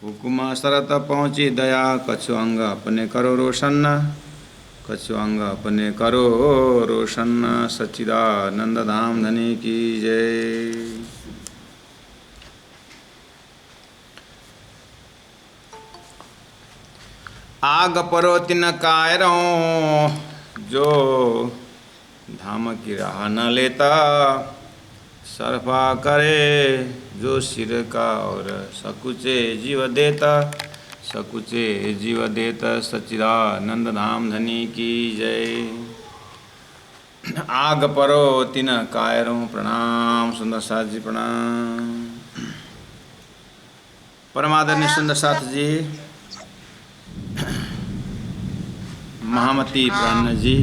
हुकुमा शरत पहुँची दया, कछु अंग अपने करो रोशन, कछु अंग अपने करो रोशन। सच्चिदानंद धाम धनी की जय। आग परो तिन कायरों, जो धाम की राह न लेता, सरफा करे जो सिर का और सकुचे जीव देता, सकुचे जीव देता। सच्चिदानंद धाम धनी की जय। आग परो तिन कायरों, प्रणाम सुंदर साथ जी, प्रणाम। परमादरणीय सुंदर साथ जी, महामती प्राण जी,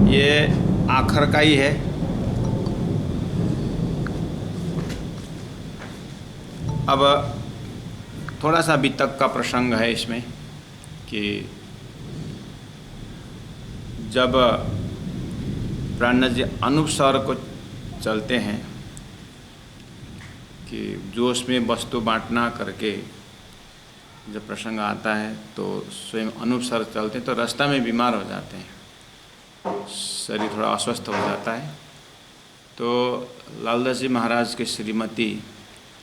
ये आखिर का ही है। अब थोड़ा सा अभी तक का प्रसंग है इसमें कि जब प्राण जी अनुपसर को चलते हैं कि जोश में वस्तु बांटना करके जब प्रसंग आता है तो स्वयं अनुपसर चलते हैं तो रास्ता में बीमार हो जाते हैं, शरीर थोड़ा अस्वस्थ हो जाता है। तो लालदास जी महाराज के श्रीमती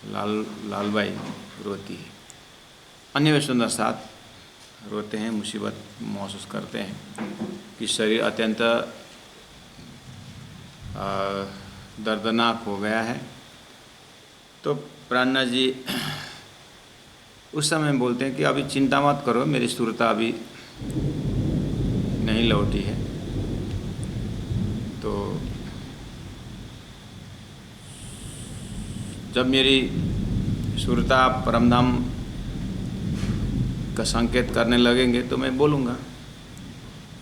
लालबाई रोती है, अन्य वे सुंदर साथ रोते हैं, मुसीबत महसूस करते हैं कि शरीर अत्यंत दर्दनाक हो गया है। तो प्राणनाथ जी उस समय बोलते हैं कि अभी चिंता मत करो, मेरी सुरता अभी नहीं लौटी है। तो जब मेरी सुरता परमधाम का संकेत करने लगेंगे तो मैं बोलूँगा,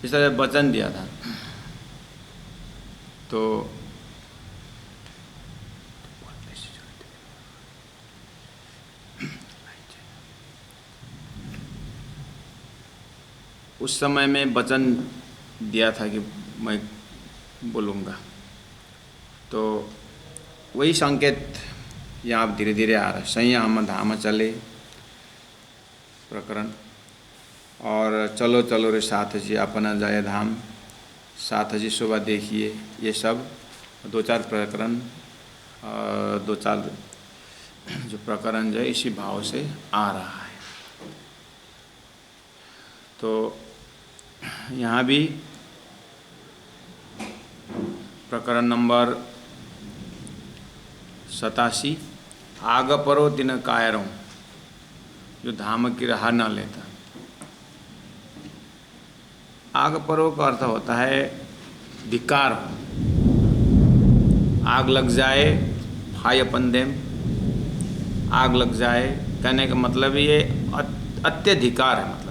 इस तरह वचन दिया था। तो उस समय में वचन दिया था कि मैं बोलूँगा, तो वही संकेत यहाँ धीरे धीरे आ रहा है। संयम धाम चले प्रकरण और चलो चलो रे साथ जी अपना जाए धाम, साथ जी शोभा देखिए, ये सब दो चार प्रकरण, दो चार जो प्रकरण जो इसी भाव से आ रहा है। तो यहाँ भी प्रकरण नंबर 87, आग परो तिन कायरों, जो धाम की राह न लेता। आग परो का अर्थ होता है धिक्कार हो, आग लग जाए, हाय अपन देम, आग लग जाए कहने का मतलब ये अत्यधिकार है। मतलब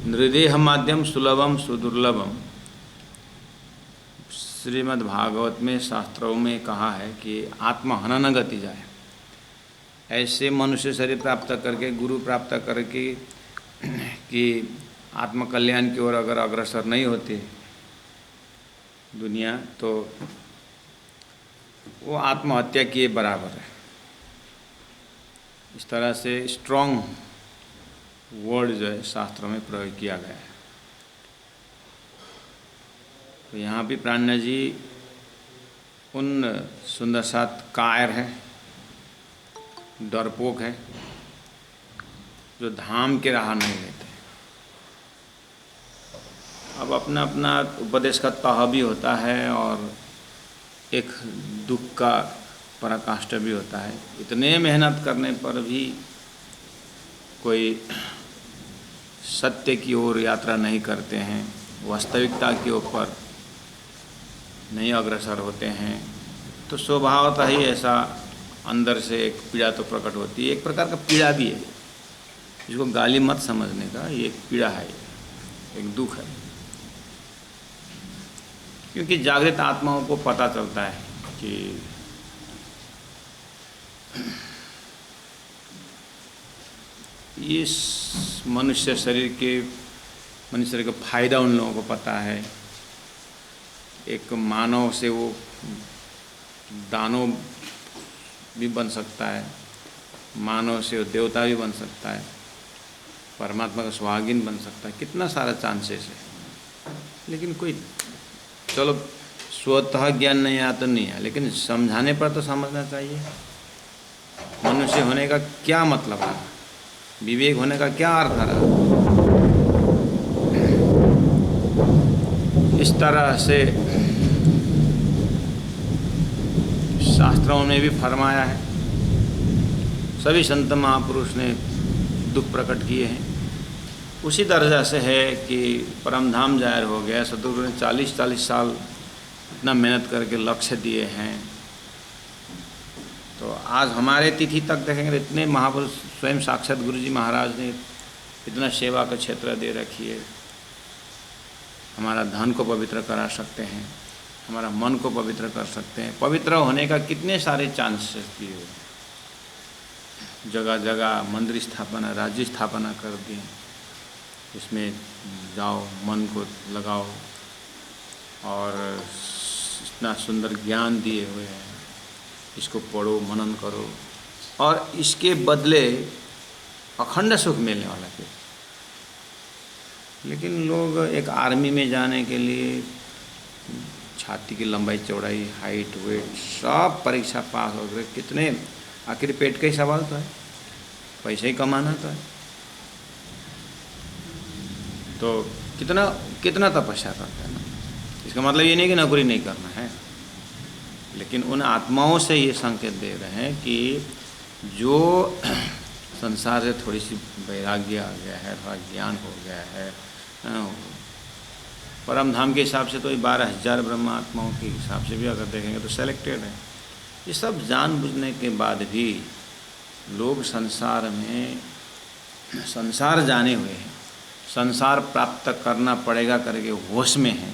नृदेह माध्यम सुलभम सुदुर्लभम, श्रीमद् भागवत में शास्त्रों में कहा है कि आत्महनन गति जाए। ऐसे मनुष्य शरीर प्राप्त करके, गुरु प्राप्त करके कि आत्मकल्याण की ओर अगर अग्रसर नहीं होती दुनिया, तो वो आत्महत्या किए बराबर है। इस तरह से स्ट्रॉन्ग वर्ड जो है शास्त्रों में प्रयोग किया गया है। तो यहाँ भी प्राणनाथ जी उन सुंदर साथ कायर है, डरपोक है, जो धाम के राह नहीं लेते। अब अपना अपना उपदेश का तह भी होता है और एक दुख का पराकाष्ठ भी होता है। इतने मेहनत करने पर भी कोई सत्य की ओर यात्रा नहीं करते हैं, वास्तविकता के ऊपर नहीं अग्रसर होते हैं, तो स्वभावतः ही ऐसा अंदर से एक पीड़ा तो प्रकट होती है। एक प्रकार का पीड़ा भी है, जिसको गाली मत समझने का, ये एक पीड़ा है, एक दुख है। क्योंकि जागृत आत्माओं को पता चलता है कि इस मनुष्य शरीर का फायदा उन लोगों को पता है। एक मानव से वो दानव भी बन सकता है, मानव से देवता भी बन सकता है, परमात्मा का सुहागिन बन सकता है, कितना सारा चांसेस है। लेकिन कोई चलो स्वतः ज्ञान नहीं आया तो नहीं है, लेकिन समझाने पर तो समझना चाहिए। मनुष्य होने का क्या मतलब है, विवेक होने का क्या अर्थ रहा। इस तरह से शास्त्रों में भी फरमाया है, सभी संत महापुरुष ने दुख प्रकट किए हैं। उसी दर्जा से है कि परमधाम जाहिर हो गया, सतगुरु ने 40-40 साल इतना मेहनत करके लक्ष्य दिए हैं। तो आज हमारे तिथि तक देखेंगे इतने महापुरुष, स्वयं साक्षात गुरु जी महाराज ने इतना सेवा का क्षेत्र दे रखी है। हमारा धन को पवित्र करा सकते हैं, हमारा मन को पवित्र कर सकते हैं। पवित्र होने का कितने सारे चांसेस दिए हुए, जगह जगह मंदिर स्थापना, राज्य स्थापना कर दिए। इसमें जाओ, मन को लगाओ, और इतना सुंदर ज्ञान दिए हुए हैं, इसको पढ़ो, मनन करो, और इसके बदले अखंड सुख मिलने वाला है। लेकिन लोग एक आर्मी में जाने के लिए छाती की लंबाई चौड़ाई, हाइट, वेट, सब परीक्षा पास हो गए। कितने, आखिर पेट का ही सवाल तो है, पैसे ही कमाना तो है। तो कितना कितना तपस्या करते हैं ना। इसका मतलब ये नहीं कि नौकरी नहीं करना है, लेकिन उन आत्माओं से ये संकेत दे रहे हैं कि जो संसार से थोड़ी सी वैराग्य आ गया है, थोड़ा ज्ञान हो गया है, परम धाम के हिसाब से तो 12,000 ब्रह्मात्माओं के हिसाब से भी अगर देखेंगे तो सेलेक्टेड है। ये सब जान बुझने के बाद भी लोग संसार में, संसार जाने हुए हैं, संसार प्राप्त करना पड़ेगा करके होश में है।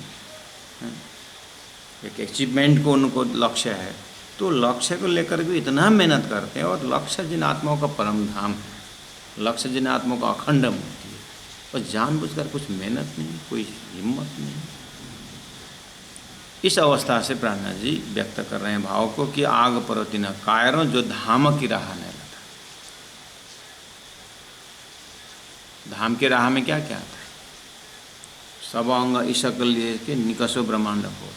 एक अचीवमेंट को उनको लक्ष्य है, तो लक्ष्य को लेकर भी इतना मेहनत करते हैं। और लक्ष्य जिन आत्माओं का परम धाम है, लक्ष्य जिन आत्माओं का अखंड मुक्ति है, और जानबूझकर कुछ मेहनत नहीं, कोई हिम्मत नहीं। इस अवस्था से प्राणनाथ जी व्यक्त कर रहे हैं भाव को कि आग परोति न कायरों, जो धाम की राह नहीं रहता। धाम के राह में क्या क्या आता है? सब अंग ईशक लिए के निकसो ब्रह्मांड हो,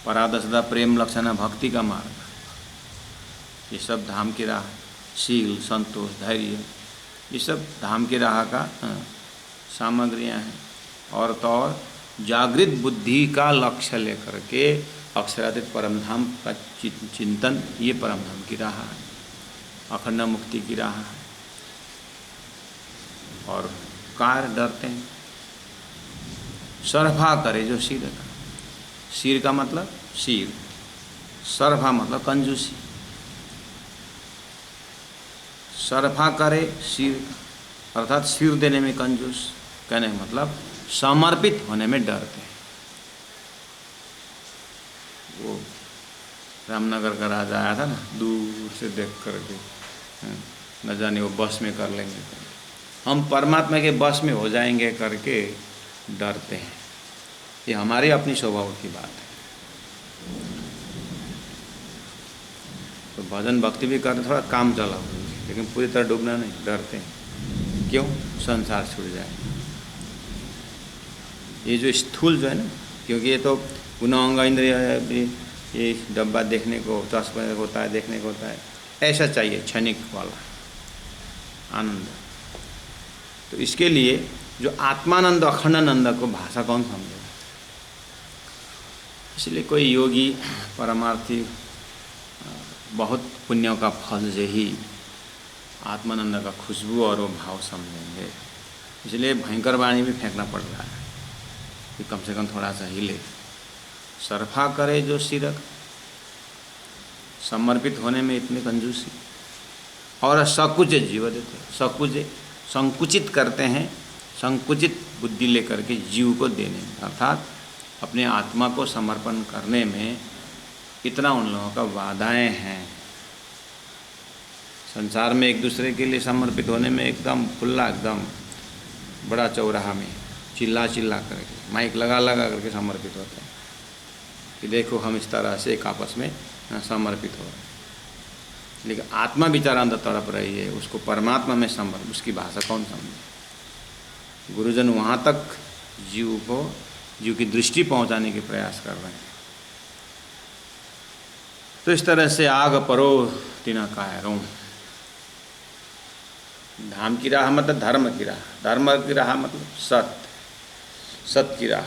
परादसदा प्रेम लक्षणा भक्ति का मार्ग, ये सब धाम की राह। शील, संतोष, धैर्य, ये सब धाम की राह का सामग्रियां हैं। और तो और जागृत बुद्धि का लक्ष्य लेकर के अक्षरातीत परमधाम का चिंतन, ये परमधाम की राह है, अखंड मुक्ति की राह है। और कार डरते हैं, सरफा करे जो सिर का, सिर का मतलब सिर, सरफा मतलब कंजूसी, सरफा करे सिर, अर्थात सिर देने में कंजूस, कहने का मतलब समर्पित होने में डरते हैं। वो रामनगर का राजा आया था ना, दूर से देख करके, न जाने वो बस में कर लेंगे, हम परमात्मा के बस में हो जाएंगे करके डरते हैं। ये हमारी अपनी स्वभाव की बात है। तो भजन भक्ति भी करते, थोड़ा काम चला, लेकिन पूरी तरह डूबना नहीं, डरते हैं। क्यों? संसार छूट जाए। ये जो स्थूल जो है ना, क्योंकि ये तो गुना अंग इंद्रिय, ये डब्बा देखने को, चश्मा होता है, देखने को होता है, ऐसा चाहिए क्षणिक वाला आनंद। तो इसके लिए जो आत्मानंद, अखंडानंद को भाषा कौन समझेगा? इसलिए कोई योगी, परमार्थी बहुत पुण्यों का फल से ही आत्मानंद का खुशबू और वो भाव समझेंगे। इसलिए भयंकर वाणी भी फेंकना पड़ रहा है कि कम से कम थोड़ा सा हिले। सरफा करे जो सिरक, समर्पित होने में इतनी कंजूसी, और सकुचे जीव देते, सकुचे संकुचित करते हैं, संकुचित बुद्धि लेकर के जीव को देने में, अर्थात अपने आत्मा को समर्पण करने में इतना उन लोगों का बाधाएं हैं। संसार में एक दूसरे के लिए समर्पित होने में एकदम खुला, एकदम बड़ा चौराहा में चिल्ला चिल्ला करके, माइक लगा लगा करके समर्पित होते हैं कि देखो हम इस तरह से एक आपस में समर्पित हो रहा है। लेकिन आत्मा बेचारा अंदर तड़प रही है, उसको परमात्मा में समर्पित, उसकी भाषा कौन समझे। गुरुजन वहाँ तक जीव की दृष्टि पहुँचाने के प्रयास कर रहे हैं। तो इस तरह से आग परो तिना कायरों, धाम की राह मतलब धर्म की राह, धर्म की राह मतलब सत्य की राह।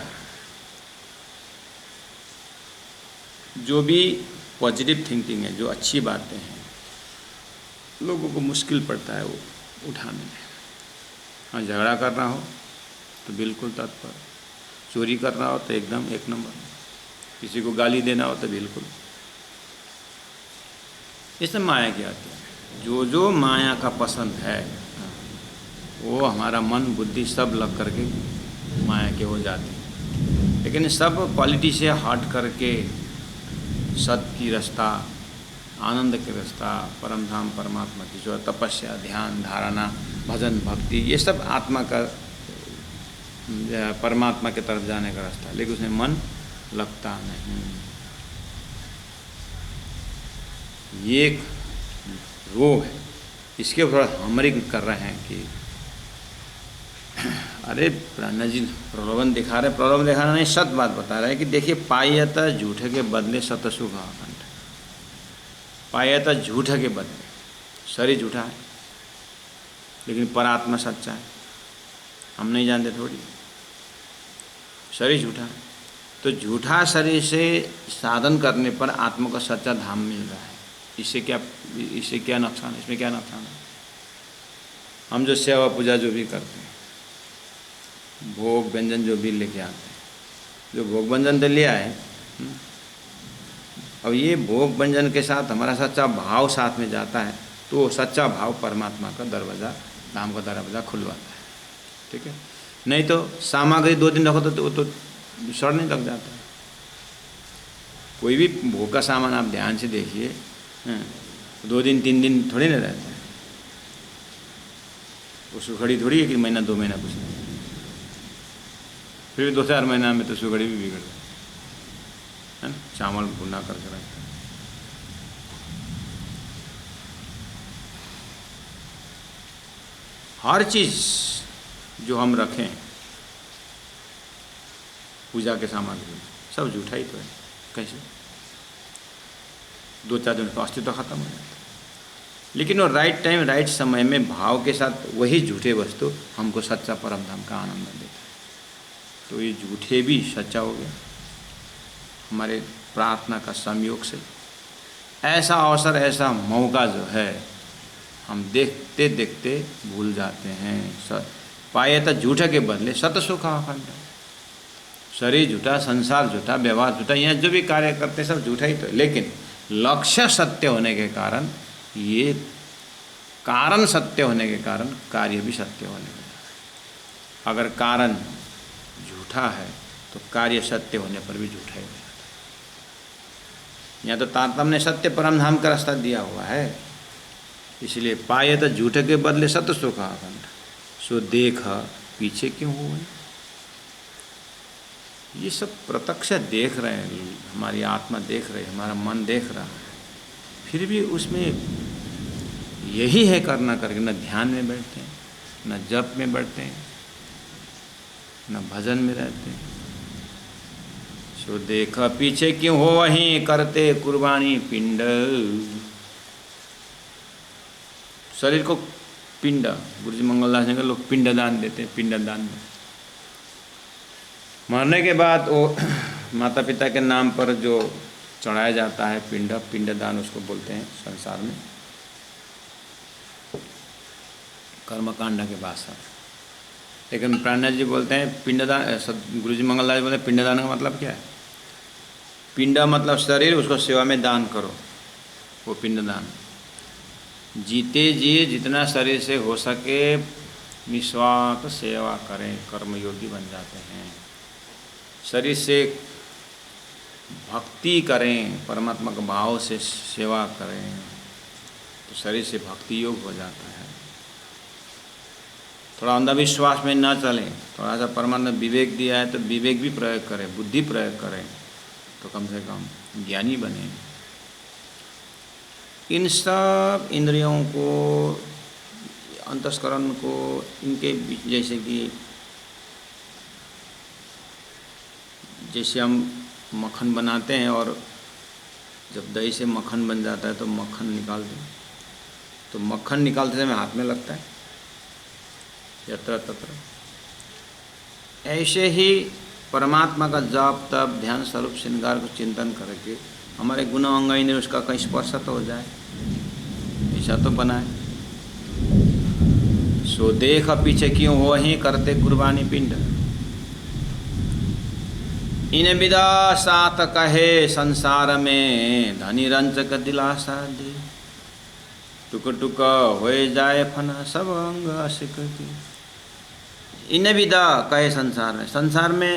जो भी पॉजिटिव थिंकिंग है, जो अच्छी बातें हैं, लोगों को मुश्किल पड़ता है वो उठाने में। हाँ, झगड़ा करना हो तो बिल्कुल तत्पर, चोरी करना हो तो एकदम एक नंबर, किसी को गाली देना हो तो बिल्कुल। इसमें माया की आती है। जो माया का पसंद है वो हमारा मन बुद्धि सब लग करके माया के हो जाते हैं। लेकिन सब क्वालिटी से हट करके सत्य की रास्ता, आनंद के रास्ता, परम धाम परमात्मा की जो तपस्या, ध्यान, धारणा, भजन, भक्ति, ये सब आत्मा का परमात्मा की तरफ जाने का रास्ता, लेकिन उसमें मन लगता नहीं। ये एक रोग है, इसके ऊपर हमरिंग कर रहे हैं कि अरे प्राणा जी प्रलोभन दिखा रहे, प्रलोभन दिखाना नहीं, सत्य बात बता रहे हैं कि देखिए, पायता झूठे के बदले सत सुख अखंड। पायता झूठे के बदले, शरीर झूठा है लेकिन परात्मा सच्चा है, हम नहीं जानते थोड़ी। शरीर झूठा है तो झूठा शरीर से साधन करने पर आत्मा का सच्चा धाम मिल रहा है। इससे क्या नुकसान है, इसमें क्या नुकसान है। हम जो सेवा पूजा जो भी करते हैं, भोग व्यंजन जो भी लेके आते हैं, जो भोग व्यंजन तो ले आए, अब ये भोग व्यंजन के साथ हमारा सच्चा भाव साथ में जाता है तो सच्चा भाव परमात्मा का दरवाज़ा, धाम का दरवाज़ा खुलवाता है। ठीक है, नहीं तो सामग्री 2 दिन रखो तो वो तो सड़ने लग जाता है। कोई भी भोग का सामान आप ध्यान से देखिए, 2 दिन 3 दिन थोड़ी ना रहता है। वो सुखड़ी थोड़ी है कि महीना 2 महीना कुछ नहीं, फिर 2-4 महीना में तो सुखड़ी भी बिगड़ जाए, है ना। चावल भुना करके रखते हैं। हर चीज़ जो हम रखें पूजा के सामग्री में, सब झूठा ही तो है। कैसे 2-4 दिन का अस्तित्व खत्म हो जाता है। लेकिन वो राइट टाइम राइट समय में भाव के साथ वही झूठे वस्तु हमको सच्चा परम धाम का आनंद देता है। तो ये झूठे भी सच्चा हो गया हमारे प्रार्थना का संयोग से। ऐसा अवसर, ऐसा मौका जो है हम देखते देखते भूल जाते हैं। पाए तो झूठे के बदले सत सुख अखंड। शरीर झूठा, संसार झूठा, व्यवहार झूठा, यहाँ जो भी कार्य करते सब झूठा ही तो है। लेकिन लक्ष्य सत्य होने के कारण, ये कारण सत्य होने के कारण कार्य भी सत्य होने लगा। अगर कारण झूठा है तो कार्य सत्य होने पर भी झूठा ही हो जाता है। यहाँ तो तारतम्य ने सत्य परम धाम का रास्ता दिया हुआ है। इसलिए पाए तो झूठे के बदले सत्य सुख अखंड, सो देख पीछे क्यों हुए। ये सब प्रत्यक्ष देख रहे हैं, हमारी आत्मा देख रही है, हमारा मन देख रहा है, फिर भी उसमें यही है करना करके न ध्यान में बैठते हैं, न जप में बैठते हैं, न भजन में रहते हैं। सो देखा पीछे क्यों हो वहीं करते कुर्बानी पिंड। शरीर को पिंड, गुरुजी मंगलदास जी लोग पिंडदान देते हैं, पिंडदान में मरने के बाद वो माता पिता के नाम पर जो चढ़ाया जाता है पिंड, पिंडदान उसको बोलते हैं संसार में, कर्मकांड के भाषा। लेकिन प्राणनाथ जी बोलते हैं पिंडदान, गुरुजी मंगलदास जी बोलते हैं पिंडदान का मतलब क्या है। पिंड मतलब शरीर, उसको सेवा में दान करो, वो पिंडदान। जीते जी जितना शरीर से हो सके निस्वार्थ सेवा करें, कर्मयोगी बन जाते हैं। शरीर से भक्ति करें, परमात्मा के भाव से सेवा करें तो शरीर से भक्ति योग हो जाता है। थोड़ा अंधविश्वास में ना चलें, थोड़ा सा परमात्मा ने विवेक दिया है तो विवेक भी प्रयोग करें, बुद्धि प्रयोग करें, तो कम से कम ज्ञानी बने। इन सब इंद्रियों को, अंतस्करण को, इनके बीच, जैसे हम मक्खन बनाते हैं और जब दही से मक्खन बन जाता है तो मक्खन निकालते हैं, तो मक्खन निकालते समय हाथ में लगता है यत्र तत्र। ऐसे ही परमात्मा का जाप तप ध्यान स्वरूप श्रृंगार को चिंतन करके हमारे गुण अंग ने उसका कहीं स्पर्श तो हो जाए, ऐसा तो बनाए। सो देख पीछे क्यों हो ही करते कुर्बानी पिंड, इन विदा साथ कहे संसार में धनी रंचक दिलासा दे, टुक टुक हो जाए फना सब अंग आशिक के। इन विदा कहे संसार में, संसार में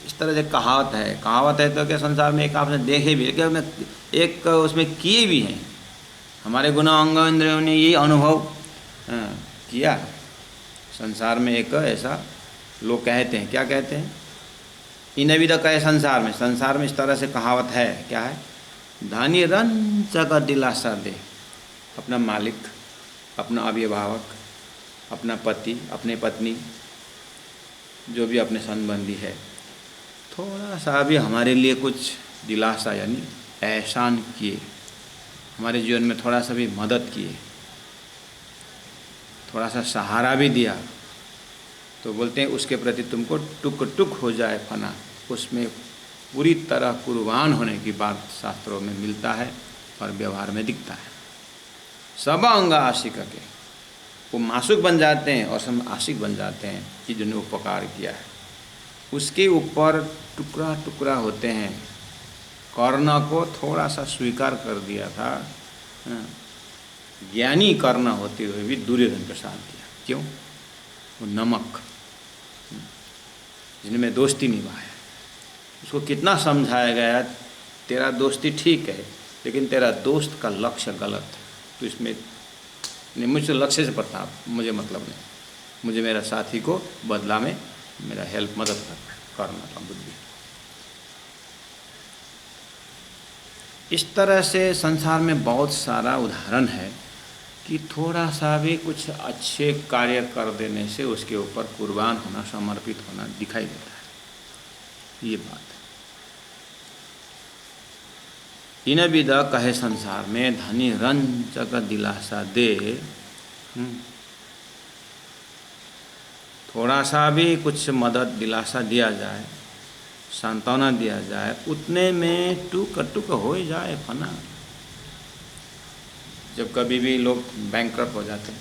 इस तरह से कहावत है तो क्या संसार में एक आपने देखे भी, क्या एक उसमें किए भी हैं, हमारे गुण अंग इंद्रियों ने ये अनुभव किया। संसार में एक ऐसा लोग कहते हैं, क्या कहते हैं, इन विदा कहे संसार में, संसार में इस तरह से कहावत है, क्या है, धनी रंचक दिलासा दे। अपना मालिक, अपना अभिभावक, अपना पति, अपने पत्नी, जो भी अपने संबंधी है, थोड़ा सा भी हमारे लिए कुछ दिलासा यानी एहसान किए, हमारे जीवन में थोड़ा सा भी मदद किए, थोड़ा सा सहारा भी दिया, तो बोलते हैं उसके प्रति तुमको टुक टुक हो जाए फना, उसमें पूरी तरह कुर्बान होने की बात शास्त्रों में मिलता है और व्यवहार में दिखता है। सब अंग आशिक के, वो मासुक बन जाते हैं और सब आशिक बन जाते हैं कि जिन्होंने उपकार किया है, उसके ऊपर टुकड़ा टुकड़ा होते हैं। कर्ण को थोड़ा सा स्वीकार कर दिया था, ज्ञानी कर्ण होते हुए भी दुर्योधन का साथ दिया। क्यों? वो नमक, जिनमें दोस्ती निभाया, उसको कितना समझाया गया, तेरा दोस्ती ठीक है लेकिन तेरा दोस्त का लक्ष्य गलत है, तो इसमें नहीं, मुझसे लक्ष्य से प्रताप मुझे मतलब नहीं, मुझे मेरा साथी को बदला में मेरा हेल्प मदद करना था बुद्धि। इस तरह से संसार में बहुत सारा उदाहरण है कि थोड़ा सा भी कुछ अच्छे कार्य कर देने से उसके ऊपर कुर्बान होना, समर्पित होना दिखाई देता है। ये बात है। इन विदा कहे संसार में धनी रंचक दिलासा दे, थोड़ा सा भी कुछ मदद दिलासा दिया जाए, सांत्वना दिया जाए, उतने में टुक टुक हो जाए फना। जब कभी भी लोग बैंकरप्ट हो जाते हैं,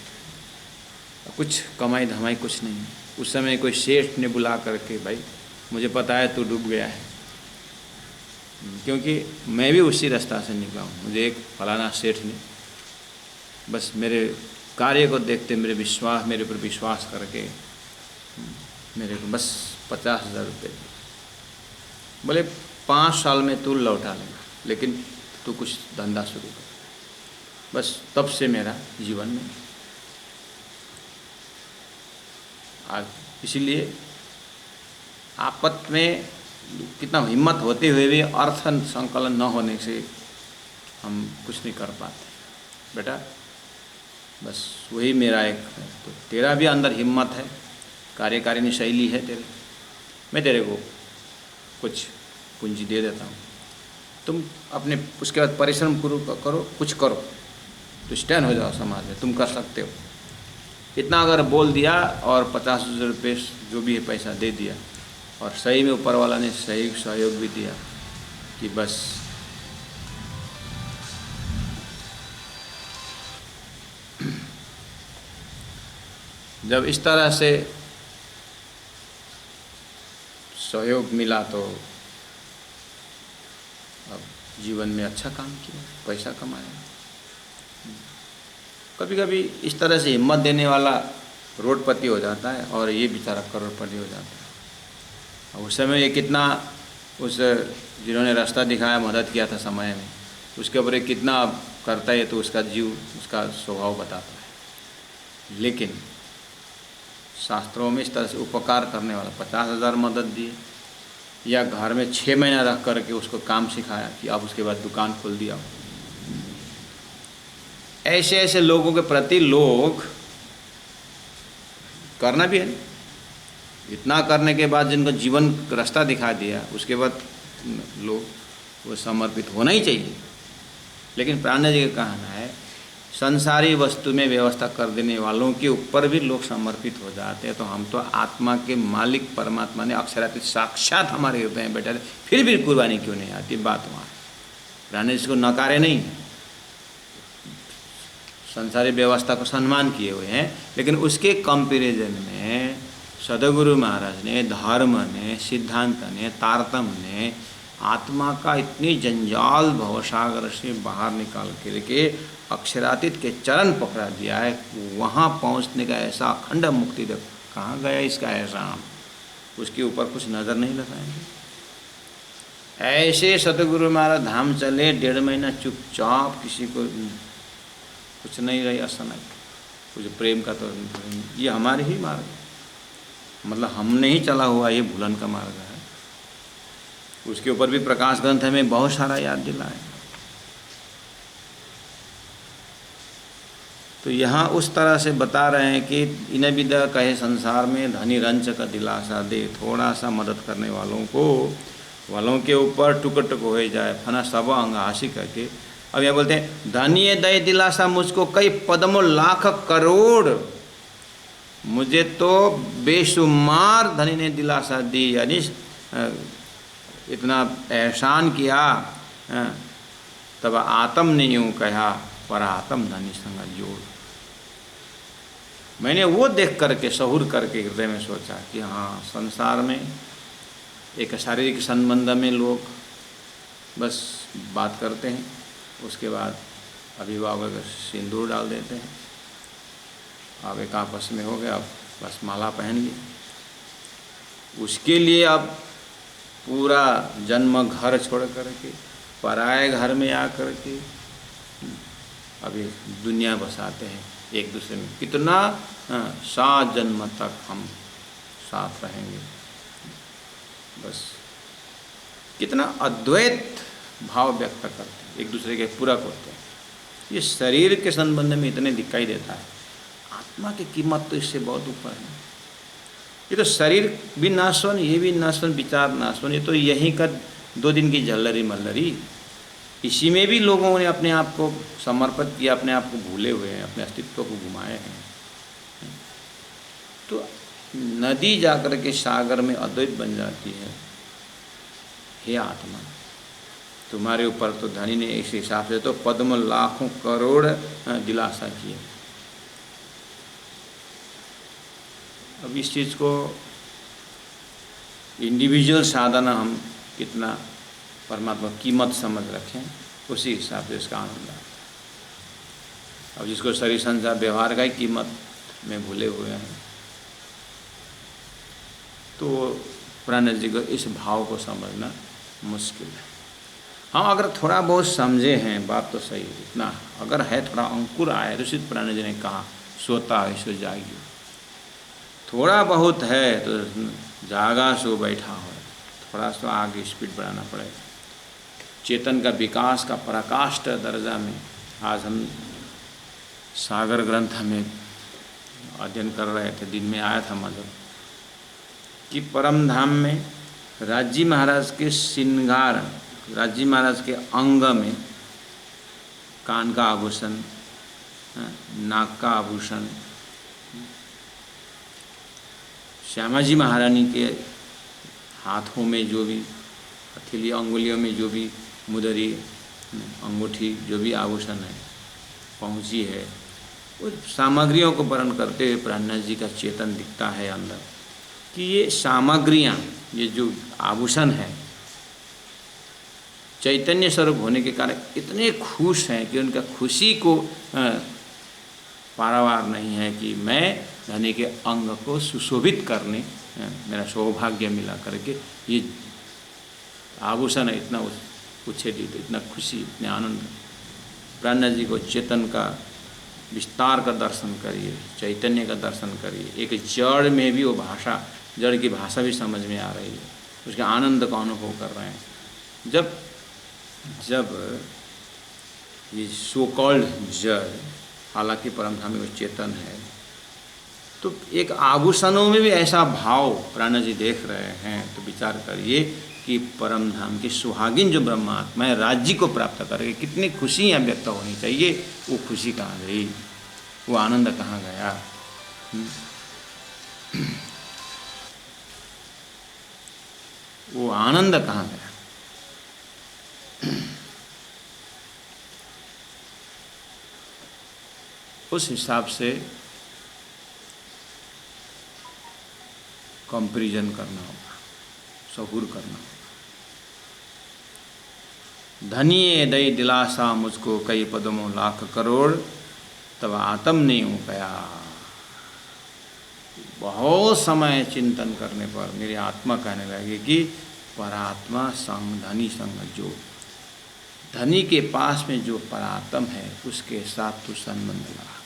कुछ कमाई धमाई कुछ नहीं, उस समय कोई सेठ ने बुला करके, भाई मुझे पता है तू डूब गया है, क्योंकि मैं भी उसी रास्ता से निकला हूँ, मुझे एक फलाना सेठ ने बस मेरे कार्य को देखते मेरे ऊपर विश्वास करके मेरे को बस 50,000 रुपये, बोले 5 साल में तू लौटा लेगा, लेकिन तू कुछ धंधा शुरू कर। बस तब से मेरा जीवन में आज, इसीलिए आपत में कितना हिम्मत होते हुए भी अर्थ संकलन न होने से हम कुछ नहीं कर पाते। बेटा बस वही मेरा एक, तो तेरा भी अंदर हिम्मत है, कार्यकारिणी शैली है तेरे, मैं तेरे को कुछ पूंजी दे देता हूँ, तुम अपने उसके बाद परिश्रम करो, कुछ करो, तो स्टैंड हो जाओ समाज में, तुम कर सकते हो। इतना अगर बोल दिया और 50,000 रुपये जो भी है पैसा दे दिया, और सही में ऊपर वाला ने सही सहयोग भी दिया कि बस जब इस तरह से सहयोग मिला तो अब जीवन में अच्छा काम किया, पैसा कमाया। कभी कभी इस तरह से हिम्मत देने वाला रोडपति हो जाता है और ये बेचारा करोड़पति हो जाता है। उस समय ये कितना उस जिन्होंने रास्ता दिखाया, मदद किया था समय में, उसके ऊपर कितना करता है, तो उसका जीव, उसका स्वभाव बताता है। लेकिन शास्त्रों में इस तरह से उपकार करने वाला 50,000 मदद दिए, या घर में 6 महीना रख करके उसको काम सिखाया कि आप उसके बाद दुकान खोल दिया, ऐसे ऐसे लोगों के प्रति लोग करना भी है। इतना करने के बाद जिनको जीवन रास्ता दिखा दिया, उसके बाद लोग वो समर्पित होना ही चाहिए। लेकिन प्राण जी का कहना है संसारी वस्तु में व्यवस्था कर देने वालों के ऊपर भी लोग समर्पित हो जाते हैं, तो हम तो आत्मा के मालिक परमात्मा ने अक्षरातीत साक्षात हमारे हृदय में बैठा है, फिर भी कुर्बानी क्यों नहीं आती? बात वहाँ प्राण जी इसको नकारे नहीं, संसारी व्यवस्था को सम्मान किए हुए हैं, लेकिन उसके कंपैरिजन में सदगुरु महाराज ने, धर्म ने, सिद्धांत ने, तारतम ने आत्मा का इतनी जंजाल भवसागर से बाहर निकाल के अक्षरातीत के चरण पकड़ा दिया है। वहाँ पहुँचने का ऐसा अखंड मुक्ति देव कहाँ गया इसका एहसान, उसके ऊपर कुछ नज़र नहीं लगाएंगे। ऐसे सतगुरु महाराज धाम चले, 1.5 महीना चुपचाप, किसी को कुछ नहीं रही असना, कुछ प्रेम का तो ये हमारे ही मार्ग है, मतलब हमने ही चला हुआ ये भूलन का मार्ग है। उसके ऊपर भी प्रकाश ग्रंथ हमें बहुत सारा याद दिलाए। तो यहाँ उस तरह से बता रहे हैं कि इन विदा कहे संसार में धनी रंच का दिलासा दे, थोड़ा सा मदद करने वालों के ऊपर टुक टुक हो जाए फना सब अंग हासिल करके। अब यह बोलते हैं धनी दय दिलासा मुझको कई पद्मों लाख करोड़, मुझे तो बेशुमार धनी ने दिलासा दी, यानी इतना एहसान किया। तब आत्म ने यूँ कहा पर आत्म धनी संग जोड़। मैंने वो देख करके सहूर करके हृदय में सोचा कि हाँ, संसार में एक शारीरिक संबंध में लोग बस बात करते हैं, उसके बाद अभिभावक सिंदूर डाल देते हैं, अब एक आपस में हो गया, अब बस माला पहन ली। उसके लिए अब पूरा जन्म घर छोड़ करके पराए घर में आ करके अभी दुनिया बसाते हैं एक दूसरे में। कितना 7 जन्म तक हम साथ रहेंगे, बस कितना अद्वैत भाव व्यक्त करते हैं, एक दूसरे के पूरक होते हैं। ये शरीर के संबंध में इतने दिखाई देता है, आत्मा की कीमत तो इससे बहुत ऊपर है। ये तो शरीर भी नाशवन, ये भी नाशवन, विचार नाशवन, ये तो यहीं का 2 दिन की झल्लरी मल्लरी। इसी में भी लोगों ने अपने आप को समर्पित किया, अपने आप को भूले हुए हैं, अपने अस्तित्व को घुमाए हैं। तो नदी जाकर के सागर में अद्वैत बन जाती है। हे आत्मा, तुम्हारे ऊपर तो धनी ने इस हिसाब से तो पद्म लाखों करोड़ दिलासा किए। अब इस चीज़ को इंडिविजुअल साधना हम कितना परमात्मा कीमत समझ रखें, उसी हिसाब से इसका आनंद है। अब जिसको शरीर संसार व्यवहार का ही कीमत में भूले हुए हैं, तो प्राण जी को इस भाव को समझना मुश्किल है। हाँ, अगर थोड़ा बहुत समझे हैं बात तो सही है, इतना अगर है, थोड़ा अंकुर आए, ऋषि प्राण जी ने कहा सोता है सो जागियो, थोड़ा बहुत है तो जागा सो बैठा हो, थोड़ा सा आगे स्पीड बढ़ाना पड़ेगा। चेतन का विकास का पराकाष्ठ दर्जा में आज हम सागर ग्रंथ में अध्ययन कर रहे थे, दिन में आया था मधुर कि परम धाम में राज्य महाराज के श्रृंगार, राज्य महाराज के अंग में कान का आभूषण, नाक का आभूषण, श्यामा जी महारानी के हाथों में जो भी हथेली अंगुलियों में जो भी मुदरी, अंगूठी, जो भी आभूषण है पहुँची है, उस सामग्रियों को वर्ण करते हुए प्राणनाथ जी का चेतन दिखता है अंदर कि ये सामग्रियाँ, ये जो आभूषण है चैतन्य स्वरूप होने के कारण इतने खुश हैं कि उनका खुशी को पारावार नहीं है कि मैं धनी के अंग को सुशोभित करने मेरा सौभाग्य मिला करके ये आभूषण है, इतना उच्छेदित, इतना खुशी, इतने आनंद। प्राणनाथ जी को चेतन का विस्तार का दर्शन करिए, चैतन्य का दर्शन करिए, एक जड़ में भी वो भाषा, जड़ की भाषा भी समझ में आ रही है, उसके आनंद का अनुभव कर रहे हैं। जब ये सो कॉल्ड जड़ हालांकि परमधामी वो चेतन है। तो एक आभूषणों में भी ऐसा भाव प्राण जी देख रहे हैं, तो विचार करिए कि परमधाम की सुहागिन जो ब्रह्मात्मा है राज्य को प्राप्त करके कितनी खुशियाँ व्यक्त होनी चाहिए, वो खुशी कहाँ गई, वो आनंद कहाँ गया। वो आनंद कहाँ गया। उस हिसाब से कंपैरिजन करना होगा, सहूर करना होगा। धनिये दई दिलासा मुझको कई पदमों लाख करोड़, तब आत्म नहीं हो गया। बहुत समय चिंतन करने पर मेरी आत्मा कहने लगी कि परात्मा संग धनी संग जो, धनी के पास में जो परात्म है उसके साथ तू संबंध लगा।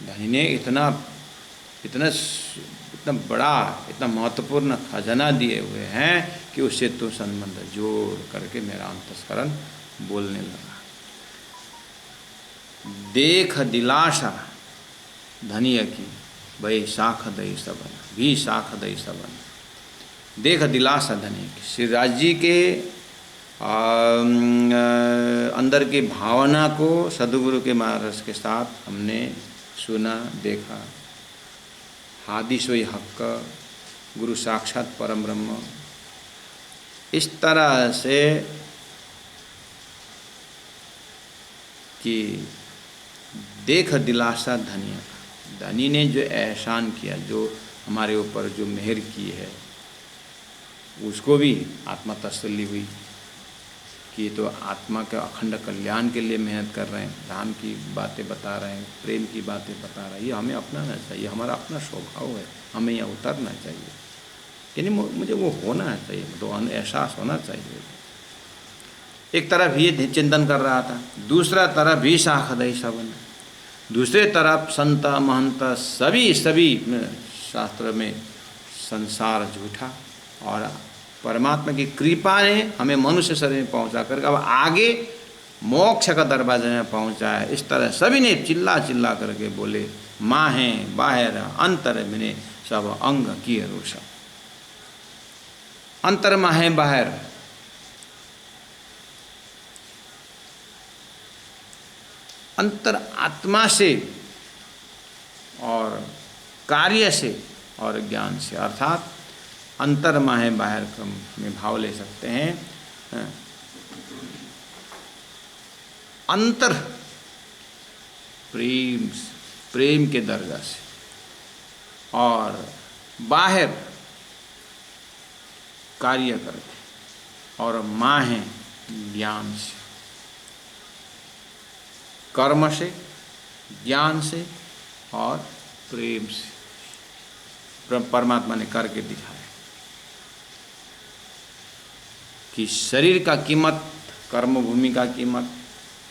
धनी ने इतना बड़ा, इतना महत्वपूर्ण खजाना दिए हुए हैं कि उससे तो संबंध जोड़ करके मेरा अंतस्करण बोलने लगा। देख दिलासा धनिय की भई शाख दई सबन, भी शाख दई सबन। देख दिलासा धनिय की, श्री राज जी के अंदर की भावना को सदगुरु के महारस के साथ हमने सुना देखा। हादि सोई हक्क, गुरु साक्षात परम ब्रह्म, इस तरह से कि देख दिलासा धनिया का, धनी ने जो एहसान किया, जो हमारे ऊपर जो मेहर की है, उसको भी आत्मा तसल्ली हुई कि तो आत्मा के अखंड कल्याण के लिए मेहनत कर रहे हैं, धाम की बातें बता रहे हैं, प्रेम की बातें बता रहे हैं। ये हमें अपनाना चाहिए, हमारा अपना स्वभाव है, हमें यहाँ उतरना चाहिए। यानी मुझे वो होना चाहिए, तो एहसास होना चाहिए। एक तरफ ये चिंतन कर रहा था, दूसरा तरफ भी शाखदई सबन, दूसरे तरफ संत महंत सभी शास्त्र में संसार झूठा, और परमात्मा की कृपा ने हमें मनुष्य शरीर में पहुंचा करके अब आगे मोक्ष का दरवाजे में पहुंचा है। इस तरह सभी ने चिल्ला चिल्ला करके बोले, माँ है बाहर अंतर मिने सब अंग किए रोषा। अंतर माँ है बाहर, अंतर आत्मा से और कार्य से और ज्ञान से, अर्थात अंतर माहे बाहर में भाव ले सकते हैं। अंतर प्रेम के दर्जा से, और बाहर कार्य करके, और माहे ज्ञान से, कर्म से, ज्ञान से और प्रेम से परमात्मा ने करके दिखाया कि शरीर का कीमत, कर्म भूमि का कीमत,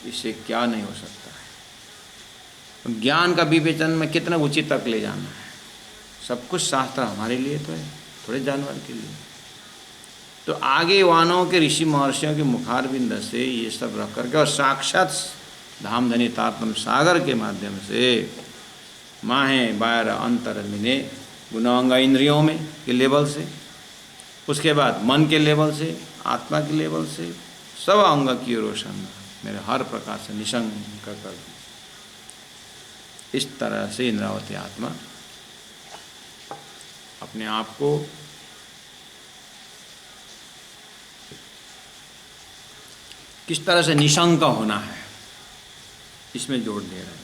इससे क्या नहीं हो सकता है। ज्ञान का विवेचन में कितना उचित तक ले जाना है, सब कुछ शास्त्र हमारे लिए तो है, थोड़े जानवर के लिए। तो आगे वानों के ऋषि महर्षियों के मुखारबिंद से ये सब रख करके, और साक्षात धामधनी तात्म सागर के माध्यम से माहे बायर अंतर मिने, गुणांग इंद्रियों में के लेवल से, उसके बाद मन के लेवल से, आत्मा के लेवल से, सब अंग की रोशन मेरे हर प्रकार से निशंक कर दी। इस तरह से इंद्रावती आत्मा अपने आप को किस तरह से निशंक होना है इसमें जोड़ दे रहे हैं।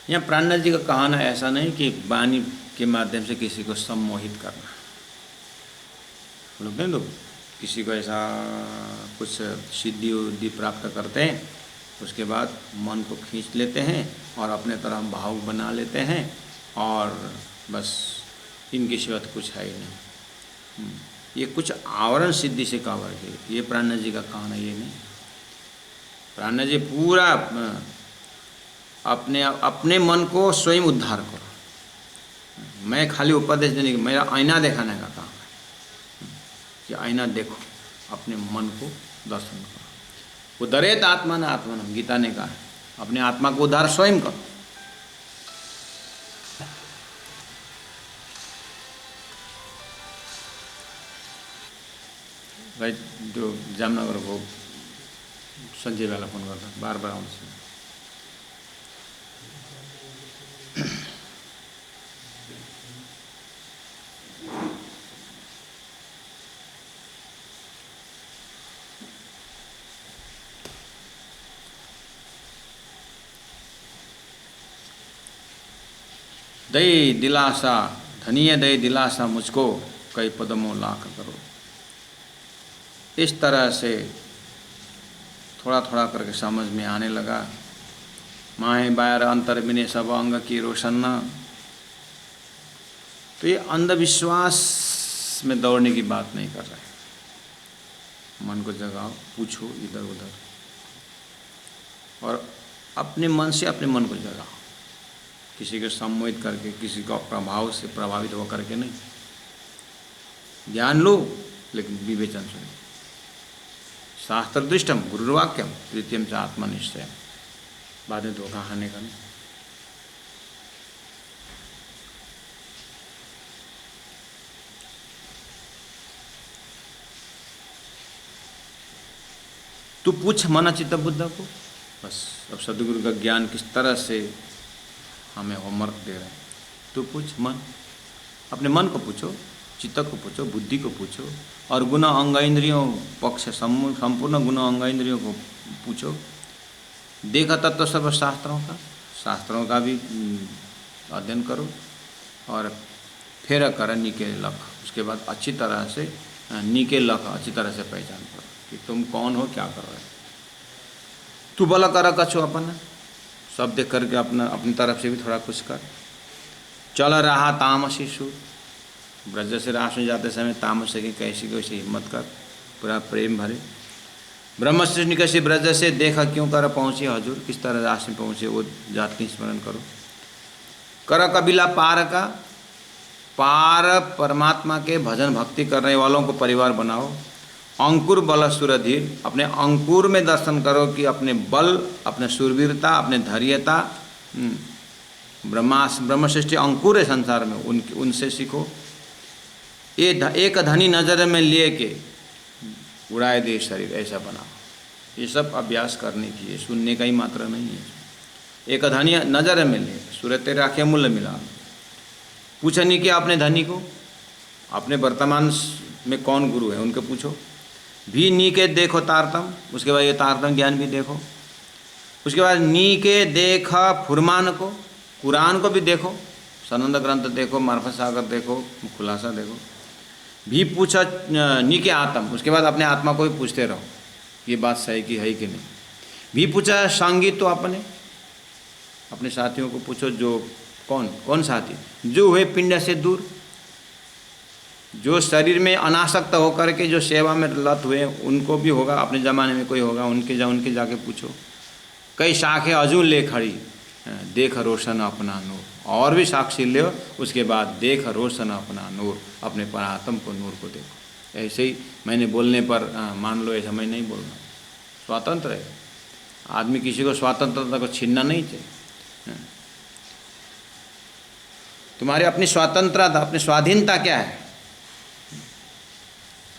यहाँ प्राणनाथ जी का कहना ऐसा नहीं कि वाणी के माध्यम से किसी को सम्मोहित करना। लोग नहीं, लोग किसी को ऐसा कुछ सिद्धि उद्धि प्राप्त करते हैं, उसके बाद मन को खींच लेते हैं और अपने तरह भावुक बना लेते हैं, और बस इनकी सिवा तो कुछ है ही नहीं। ये कुछ आवरण सिद्धि से कवर है, ये प्राणनाथ जी का कहना ये नहीं। प्राणनाथ जी पूरा अपने मन को स्वयं उद्धार करो। मैं खाली उपदेश देने की, मेरा आईना दिखाने का काम है कि आईना देखो, अपने मन को दर्शन करो। उदरेत आत्मा न आत्मनम, गीता ने कहा है अपने आत्मा को उद्धार स्वयं करो। भाई जो जामनगर को संजय वाला फोन करता बार बार उनसे, दई दिलासा धनिय दई दिलासा मुझको कई पदमों लाख करो। इस तरह से थोड़ा थोड़ा करके समझ में आने लगा। माहे बायर अंतर बिने सब अंग की रोशन्ना। तो ये अंधविश्वास में दौड़ने की बात नहीं कर रहे। मन को जगाओ, पूछो इधर उधर, और अपने मन से अपने मन को जगाओ, किसी को सम्मोहित करके, किसी को प्रभाव से प्रभावित होकर के नहीं। ज्ञान लो लेकिन विवेचन सुनो। शास्त्र दृष्टम गुरुर्वाक्यम तृतीयम च आत्मनिश्चय। बाद में धोखा खाने का नहीं। तू पूछ मन चित्त बुद्ध को। बस अब सदगुरु का ज्ञान किस तरह से हमें होमवर्क दे रहे हैं। तू पूछ मन, अपने मन को पूछो, चित्त को पूछो, बुद्धि को पूछो, और गुण अंग इंद्रियों पक्ष संपूर्ण गुण अंग इंद्रियों को पूछो। देखा तत्व सब शास्त्रों का भी अध्ययन करो, और फिर कर नीके लख। उसके बाद अच्छी तरह से नीके लख अच्छी तरह से पहचान करो कि तुम कौन हो, क्या कर रहे हो। तू भला कर कछो अपन सब देख करके अपनी तरफ से भी थोड़ा कुछ कर। चल रहा तामसी सुर। ब्रज से रास में जाते समय तामस की कैसी कैसी हिम्मत कर, पूरा प्रेम भरे। ब्रह्मश्री निकसी ब्रज से देखा क्यों कर पहुँचे हजूर। किस तरह रास में पहुँचे वो जात की स्मरण करो। कर कबीला पार का, पार परमात्मा के भजन भक्ति करने वालों को परिवार बनाओ। अंकुर बल सुरधीर, अपने अंकुर में दर्शन करो कि अपने बल, अपने सुरवीरता, अपने धैर्यता। ब्रह्म सृष्टि अंकुर है संसार में, उनसे सीखो। ये एक धनी नजर में लिए के उड़ाए दे शरीर, ऐसा बनाओ। ये सब अभ्यास करने की है, सुनने का ही मात्र नहीं है। एक धनी नजर में ले, सूरत राखे मूल्य मिला। पूछा नहीं कि अपने धनी को, अपने वर्तमान में कौन गुरु है उनके पूछो। भी नी के देखो तारतम, उसके बाद ये तारतम ज्ञान भी देखो। उसके बाद नी के देखा फुरमान को, कुरान को भी देखो, सनंद ग्रंथ देखो, मार्फत सागर देखो, खुलासा देखो। भी पूछा नी के आत्म, उसके बाद अपने आत्मा को भी पूछते रहो ये बात सही की है कि नहीं। भी पूछा संगीत, तो अपने साथियों को पूछो। जो कौन साथी, जो हुए पिंड से दूर, जो शरीर में अनासक्त होकर के जो सेवा में लत हुए, उनको भी होगा, अपने ज़माने में कोई होगा, उनके जाके पूछो। कई शाखें अजून ले खड़ी, देख रोशन अपना नूर। और भी साक्षी ले, उसके बाद देख रोशन अपना नूर, अपने परात्म को नूर को देखो। ऐसे ही मैंने बोलने पर मान लो, ऐसा मैं नहीं बोल रहा। स्वतंत्र है आदमी, किसी को स्वतंत्रता को छीनना नहीं चाहिए। तुम्हारी अपनी स्वतंत्रता, अपनी स्वाधीनता क्या है?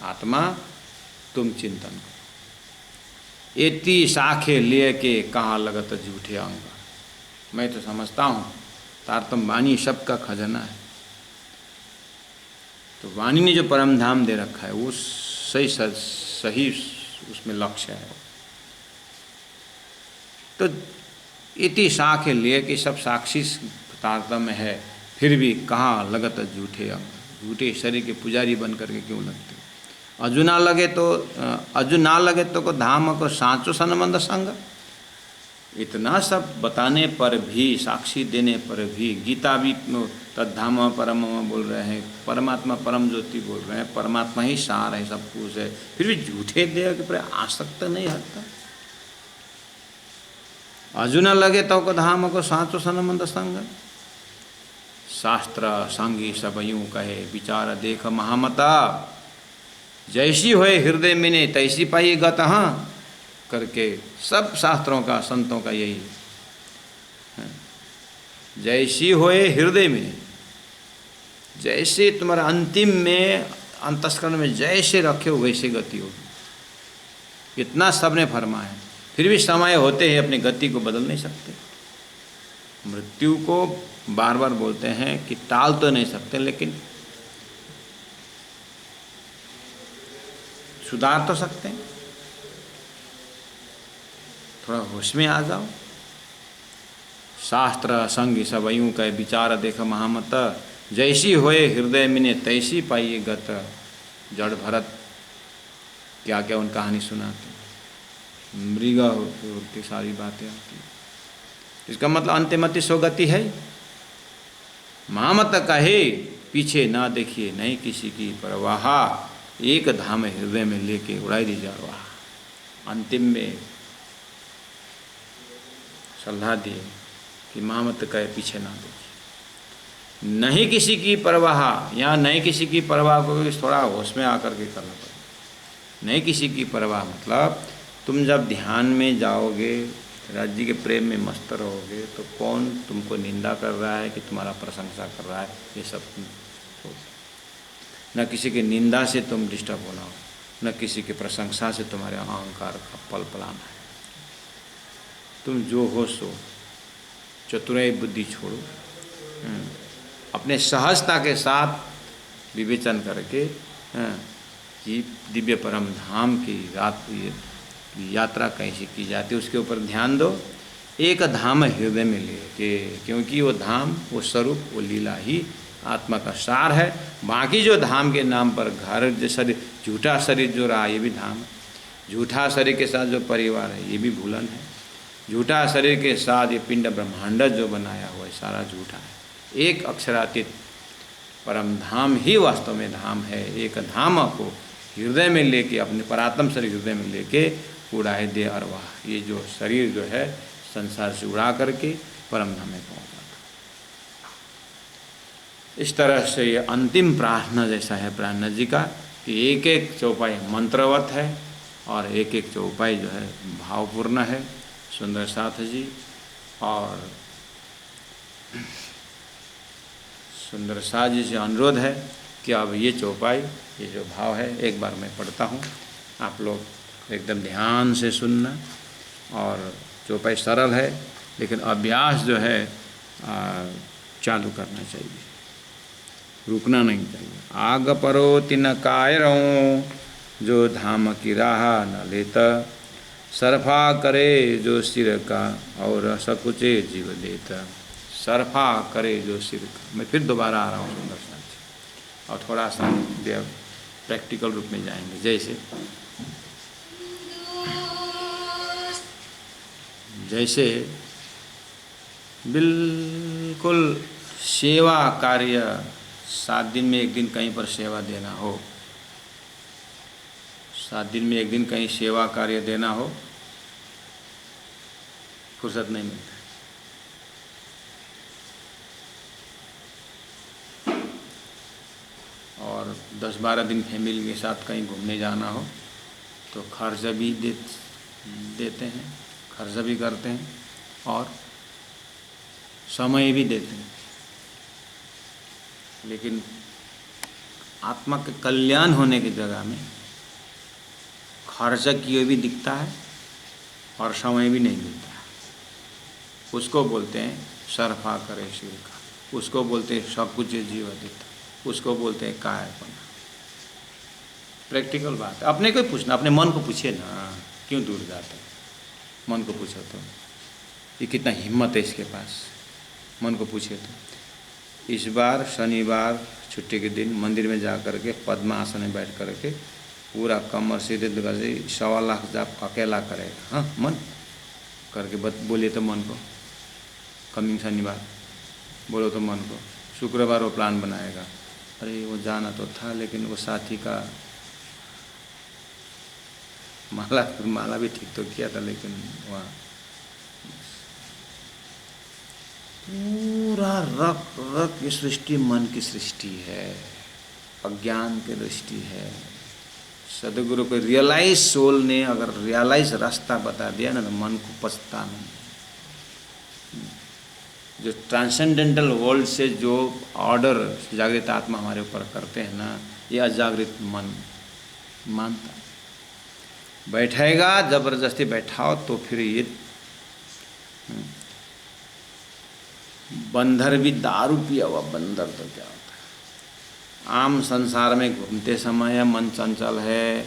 आत्मा तुम चिंतन करो। एती शाखे लिए के कहाँ लगत झूठे अंग। मैं तो समझता हूँ तारतम वाणी सबका खजाना है। तो वाणी ने जो परम धाम दे रखा है वो सही उसमें लक्ष्य है। तो इति शाखे लिए कि सब साक्षी तारतम्य है, फिर भी कहाँ लगत झूठे अंग। झूठे शरीर के पुजारी बन करके क्यों लगते? अजु ना लगे तो को धाम को सांचो संबंध संग। इतना सब बताने पर भी, साक्षी देने पर भी, गीता भी तद्धाम परम बोल रहे हैं, परमात्मा परम ज्योति बोल रहे हैं, परमात्मा ही सार है, सब कुछ है, फिर भी झूठे देह के पर आसक्त नहीं हटता। अजु ना लगे तो को धाम को सांचो संबंध संग। शास्त्र सांगी सब यूँ कहे, विचार देख महामता। जैसी होए हृदय में तैसी पाई गत। हाँ करके सब शास्त्रों का, संतों का यही जैसी होए हृदय में, जैसे तुम्हारा अंतिम में अंतस्करण में जैसे रखे हो वैसे गति होगी, इतना सबने फरमाया। फिर भी समय होते ही अपनी गति को बदल नहीं सकते। मृत्यु को बार बार बोलते हैं कि टाल तो नहीं सकते, लेकिन सुधार तो सकते हैं। थोड़ा होश में आ जाओ। शास्त्र संग सब यूं कह विचार देख महामत, जैसी होए हृदय मिने तैसी पाइए गत। जड़ भरत क्या क्या उन कहानी सुनाते, मृगा होती सारी बातें आती। इसका मतलब अंतिमति सोगति है। महामत कहे पीछे ना देखिए नहीं किसी की परवाह, एक धाम हृदय में लेके उड़ाई दी जारवाह। अंतिम में सलाह दिए कि महामत कहे पीछे ना देखिए, नहीं किसी की परवाह। यहाँ नहीं किसी की परवाह को भी थोड़ा होश में आकर के करना पड़ेगा। नहीं किसी की परवाह मतलब तुम जब ध्यान में जाओगे, राज्य के प्रेम में मस्त रहोगे, तो कौन तुमको निंदा कर रहा है कि तुम्हारा प्रशंसा कर रहा है, ये सब न किसी की निंदा से तुम डिस्टर्ब होना हो, न किसी की प्रशंसा से तुम्हारे अहंकार का पल पलाना है। तुम जो हो सो, चतुराई बुद्धि छोड़ो, अपने सहजता के साथ विवेचन करके कि दिव्य परम धाम की यात्रा कैसे की जाती है उसके ऊपर ध्यान दो। एक धाम हृदय में लेके, क्योंकि वो धाम, वो स्वरूप, वो लीला ही आत्मा का सार है। बाकी जो धाम के नाम पर घर जैसा झूठा शरीर जो रहा ये भी धाम है, झूठा शरीर के साथ जो परिवार है ये भी भूलन है, झूठा शरीर के साथ ये पिंड ब्रह्मांड जो बनाया हुआ है सारा झूठा है। एक अक्षरातीत परम धाम ही वास्तव में धाम है। एक धाम को हृदय में लेके, अपने परात्म शरीर हृदय में लेके उड़ाए दे अरवाह। ये जो शरीर जो है संसार से उड़ा करके परम धाम में पहुँच जाता। इस तरह से ये अंतिम प्रार्थना जैसा है प्राणनाथ जी का कि एक एक चौपाई मंत्रवत है और एक एक चौपाई जो है भावपूर्ण है। सुंदर साथ जी और सुंदर साथ जी से अनुरोध है कि अब ये चौपाई, ये जो भाव है एक बार मैं पढ़ता हूँ, आप लोग एकदम ध्यान से सुनना। और चौपाई सरल है लेकिन अभ्यास जो है चालू करना चाहिए, रुकना नहीं चाहिए। आग परो तिन कायरों, जो धाम की राह न लेता, सरफा करे जो सिर का और सकुचे जीव देता। सरफा करे जो सिर का, मैं फिर दोबारा आ रहा हूँ सुंदर साथ, और थोड़ा सा प्रैक्टिकल रूप में जाएंगे। जैसे बिल्कुल सेवा कार्य, 7 दिन में 1 दिन कहीं पर सेवा देना हो, 7 दिन में 1 दिन कहीं सेवा कार्य देना हो, फुर्सत नहीं मिलती। और 10-12 दिन फैमिली के साथ कहीं घूमने जाना हो तो खर्च भी देते हैं, खर्च भी करते हैं और समय भी देते हैं। लेकिन आत्मा के कल्याण होने की जगह में खर्च किए भी दिखता है और समय भी नहीं मिलता है। उसको बोलते हैं सरफा करे शिव का, उसको बोलते हैं सब कुछ जीव देता, उसको बोलते हैं कायरपना। प्रैक्टिकल बात है। अपने को ही पूछना, अपने मन को पूछिए ना, क्यों दूर जाते हैं। मन को पूछो तो ये कितना हिम्मत है इसके पास, मन को पूछे तो। इस बार शनिवार छुट्टी के दिन मंदिर में जा कर के पद्मासन में बैठ कर के पूरा कमर सीधे करके 1.25 लाख जाप अकेला करेगा। हाँ, मन करके बोलिए तो मन को, कमिंग शनिवार बोलो तो मन को। शुक्रवार वो प्लान बनाएगा, अरे वो जाना तो था लेकिन वो साथी का माला भी ठीक तो किया था, लेकिन वहाँ पूरा रक की सृष्टि मन की सृष्टि है, अज्ञान की दृष्टि है। सदगुरु को रियलाइज सोल ने अगर रियलाइज रास्ता बता दिया ना तो मन को पछता नहीं। जो ट्रांसेंडेंटल वर्ल्ड से जो ऑर्डर जागृत आत्मा हमारे ऊपर करते हैं ना, ये अजागृत मन मानता है। बैठेगा, जबरदस्ती बैठाओ तो फिर ये बंदर भी दारू पिया हुआ बंदर तो क्या होता है। आम संसार में घूमते समय मन चंचल है,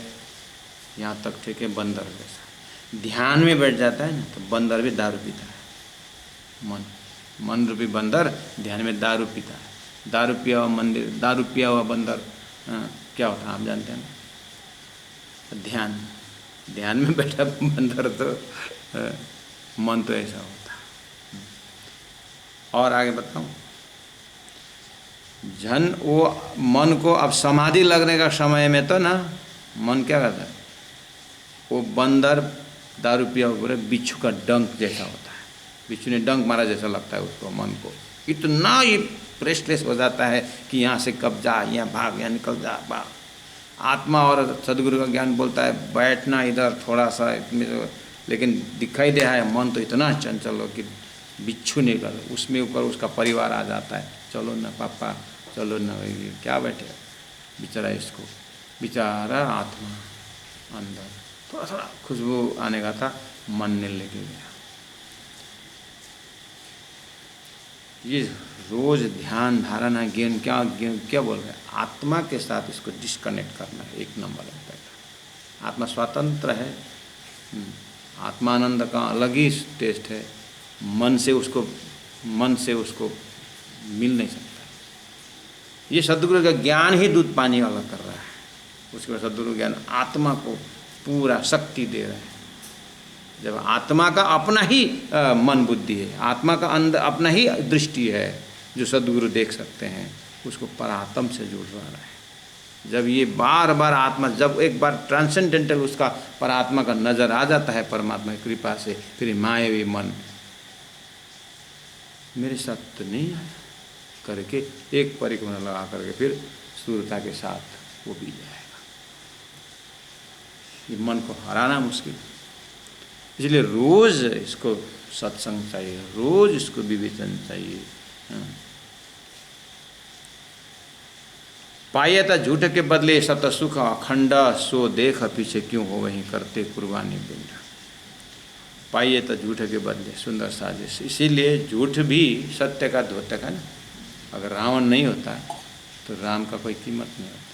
यहाँ तक ठीक है, बंदर जैसा ध्यान में बैठ जाता है ना तो बंदर भी दारू पीता है। मन रूपी बंदर ध्यान में दारू पीता है। दारू पिया हुआ मंदिर, दारू पिया हुआ बंदर क्या होता है आप जानते हैं ना। ध्यान में बैठा बंदर तो मन तो ऐसा होता है। और आगे बताऊं, वो मन को अब समाधि लगने का समय में तो ना मन क्या करता है, वो बंदर दारू पिया हुआ बिच्छू का डंक जैसा होता है। बिच्छू ने डंक मारा जैसा लगता है उसको, मन को इतना ही प्रेस्टलेस हो जाता है कि यहाँ से कब जा, यहाँ भाग, यहाँ निकल जा, भाग। आत्मा और सदगुरु का ज्ञान बोलता है बैठना इधर थोड़ा सा इतने, लेकिन दिखाई दे रहा है मन तो इतना चंचल हो कि बिच्छू निकल, उसमें ऊपर उसका परिवार आ जाता है। चलो ना पापा, चलो ना, क्या बैठे बेचारा, इसको बेचारा आत्मा अंदर थोड़ा थोड़ा खुशबू आने का था, मन ने लेके गया। ये रोज ध्यान धारणा ज्ञान क्या बोल रहे हैं, आत्मा के साथ इसको डिस्कनेक्ट करना है, एक नंबर है पहला। आत्मा स्वतंत्र है, आत्मानंद का अलग ही टेस्ट है, मन से उसको मिल नहीं सकता। ये सद्गुरु का ज्ञान ही दूध पानी वाला कर रहा है। उसके बाद सद्गुरु ज्ञान आत्मा को पूरा शक्ति दे रहा है। जब आत्मा का अपना ही मन बुद्धि है, आत्मा का अंदर अपना ही दृष्टि है जो सद्गुरु देख सकते हैं, उसको परात्म से जोड़ रहा है। जब ये बार बार आत्मा, जब एक बार ट्रांसेंडेंटल उसका परात्मा का नजर आ जाता है परमात्मा की कृपा से, फिर मायावी मन मेरे साथ तो नहीं आया करके एक परिक्रमण लगा करके फिर स्थूलता के साथ वो भी जाएगा। ये मन को हराना मुश्किल, इसलिए रोज इसको सत्संग चाहिए, रोज इसको विवेचन चाहिए। पाए था झूठ के बदले सत सुख अखंड, सो देख पीछे क्यों हो वहीं करते कुर्बानी बिंड। पाइए तो झूठ के बदले सुंदर साजिश, इसीलिए झूठ भी सत्य का द्योतक है ना। अगर रावण नहीं होता तो राम का कोई कीमत नहीं होता।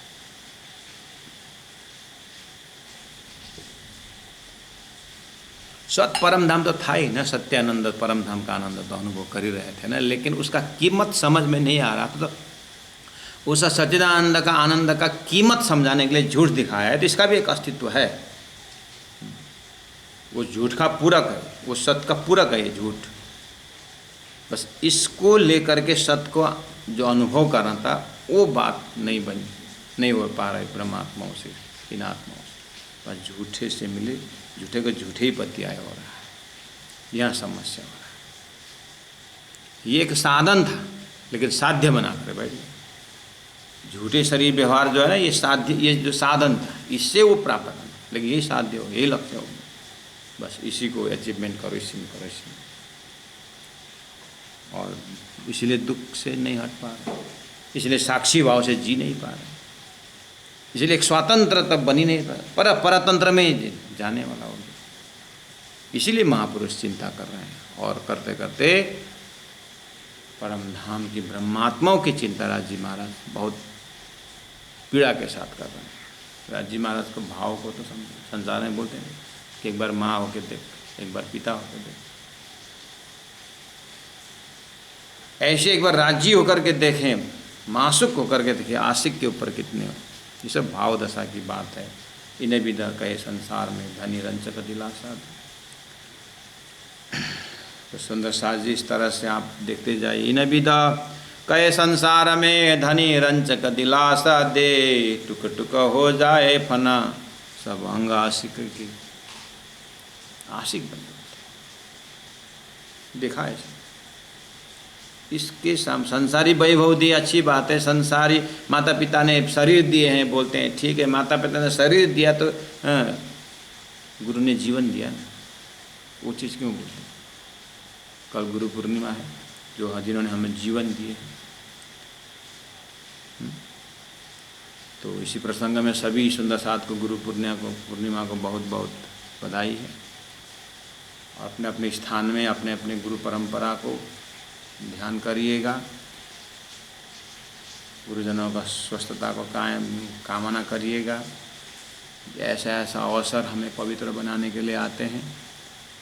सत परम धाम तो था ही ना, सत्यानंद परम धाम का आनंद तो अनुभव कर ही रहे थे ना, लेकिन उसका कीमत समझ में नहीं आ रहा था। तो उस सच्चिदानंद का आनंद का कीमत समझाने के लिए झूठ दिखाया है, तो इसका भी एक अस्तित्व है। वो झूठ का पूरक है, वो सत्य का पूरक है ये झूठ। बस इसको लेकर के सत्य को जो अनुभव करना था वो बात नहीं हो पा रहा है ब्रह्मात्माओं से, इन आत्माओं से। बस झूठे से मिले, झूठे को झूठे ही पत्याय हो रहा है, यहाँ समस्या हो रहा है। ये एक साधन था लेकिन साध्य बना कर बैठ गए। झूठे शरीर व्यवहार जो है ना, ये साध्य, ये जो साधन था इससे वो प्राप्त करना, लेकिन यही साध्य हो, यही लक्ष्य हो। बस इसी को अचीवमेंट करो, इसी में करो, इसी में। और इसलिए दुख से नहीं हट पा रहे, इसलिए साक्षी भाव से जी नहीं पा रहे, इसलिए एक स्वतंत्र तब बनी नहीं पा रहे, परतंत्र में जाने वाला हो गया। इसीलिए महापुरुष चिंता कर रहे हैं, और करते करते परम धाम की ब्रह्मात्माओं की चिंता राजी महाराज बहुत पीड़ा के साथ कर रहे हैं। राजी महाराज को भाव को तो संसार में बोलते हैं कि एक बार माँ होकर देख, एक बार पिता होकर देख, ऐसे एक बार राजी होकर के देखें, मासुक होकर के देखें, आशिक के ऊपर कितने हो। ये सब भाव दशा की बात है। इन्हें भी कहे संसार में धनी रंचक दिलासा। तो सुंदर साज जी इस तरह से आप देखते जाइए। इन्हें भी कहे संसार में धनी रंचक दिलासा दे, टुक टुक हो जाए फना सब अंग आशिक की। आशिक बन जाते दिखाए इसके संसारी वैभव दिए, अच्छी बात है। संसारी माता पिता ने शरीर दिए हैं, बोलते हैं ठीक है, माता पिता ने शरीर दिया तो गुरु ने जीवन दिया ना, वो चीज़ क्यों बोलते? कल गुरु पूर्णिमा है, जिन्होंने हमें जीवन दिए। तो इसी प्रसंग में सभी सुंदर साथ को गुरु पूर्णिमा को बहुत बहुत बधाई है। अपने अपने स्थान में अपने अपने गुरु परंपरा को ध्यान करिएगा, गुरुजनों का स्वस्थता को कामना करिएगा। ऐसा ऐसा अवसर हमें पवित्र बनाने के लिए आते हैं,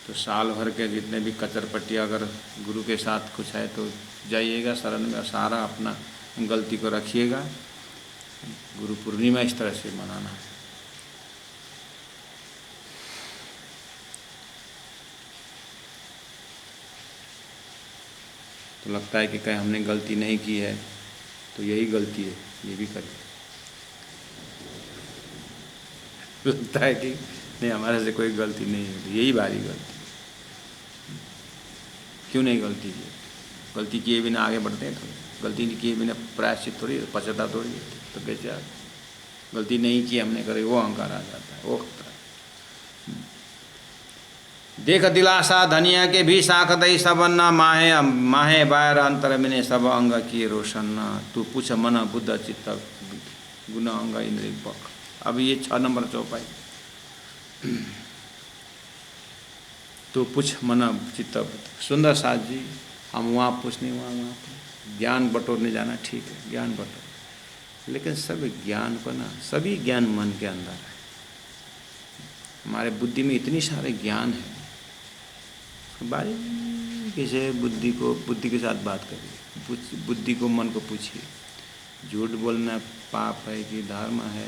तो साल भर के जितने भी कचरपट्टी अगर गुरु के साथ कुछ है तो जाइएगा शरण में, सारा अपना गलती को रखिएगा। गुरु पूर्णिमा इस तरह से मनाना है। तो लगता है कि कहीं हमने गलती नहीं की है तो यही गलती है, ये भी करिए। लगता है कि नहीं हमारे से कोई गलती नहीं है, तो यही भारी गलती। क्यों नहीं गलती की? गलती किए बिना आगे बढ़ते हैं थोड़ी, गलती किए बिना प्रायश्चित थोड़ी, पश्चाताप थोड़ी। तो कैसे गलती नहीं की हमने करे, वो अहंकार आ जाता है, वो खतरा। देख दिलासा धनिया के भी साख दई सबन्ना, माहे माहे बायर अंतर मिने सब अंग किए रोशन्ना। तू पूछ मन बुद्ध चित्त गुण अंग इंद्रिय पक। अब ये 6 नंबर चौपाई। तो पूछ मन चित्त। सुंदर साथ जी, हम वहाँ पूछने वहाँ ज्ञान बटोरने जाना ठीक है, ज्ञान बटोर, लेकिन सब ज्ञान को ना, सभी ज्ञान मन के अंदर है। हमारे बुद्धि में इतनी सारे ज्ञान है, बारीकी से बुद्धि के साथ बात करिए, बुद्धि को मन को पूछिए, झूठ बोलना पाप है कि धर्म है